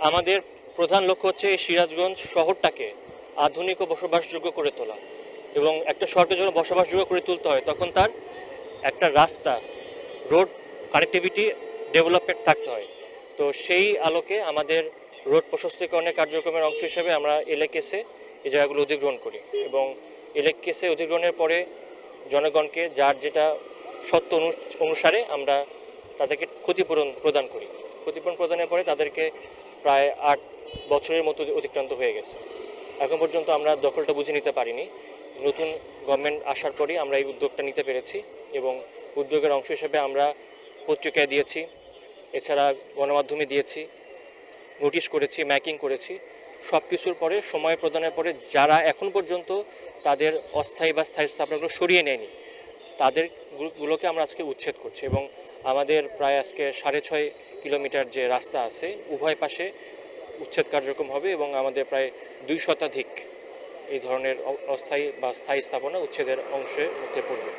আমাদের প্রধান লক্ষ্য হচ্ছে এই সিরাজগঞ্জ শহরটাকে আধুনিক ও বসবাসযোগ্য করে তোলা। এবং একটা শহরকে যখন বসবাসযোগ্য করে তুলতে হয় তখন তার একটা রাস্তা, রোড কানেক্টিভিটি ডেভেলপমেন্ট থাকতে হয়। তো সেই আলোকে আমাদের রোড প্রশস্তীকরণের কার্যক্রমের অংশ হিসেবে আমরা এলএকেসে এই জায়গাগুলো অধিগ্রহণ করি এবং এলএকেসে অধিগ্রহণের পরে জনগণকে যার যেটা সত্য অনুসারে আমরা তাদেরকে ক্ষতিপূরণ প্রদান করি। ক্ষতিপূরণ প্রদানের পরে তাদেরকে প্রায় 8 বছরের মতো অতিক্রান্ত হয়ে গেছে। এখন পর্যন্ত আমরা দখলটা বুঝে নিতে পারিনি। নতুন গভর্নমেন্ট আসার পরই আমরা এই উদ্যোগটা নিতে পেরেছি এবং উদ্যোগের অংশ হিসেবে আমরা পত্রিকায় দিয়েছি, এছাড়া গণমাধ্যমে দিয়েছি, নোটিশ করেছি, ম্যাকিং করেছি। সব কিছুর পরে সময় প্রদানের পরে যারা এখন পর্যন্ত তাদের অস্থায়ী বা স্থায়ী স্থাপনাগুলো সরিয়ে নেয়নি তাদেরগুলোকে আমরা আজকে উচ্ছেদ করছি এবং আমাদের প্রায় আজকে 6.5 কিলোমিটার যে রাস্তা আছে উভয় পাশে উচ্ছেদ কার্যক্রম হবে এবং আমাদের প্রায় 2 শতাধিক এই ধরনের অস্থায়ী বা স্থায়ী স্থাপনা উচ্ছেদের অংশের মধ্যে পড়বে।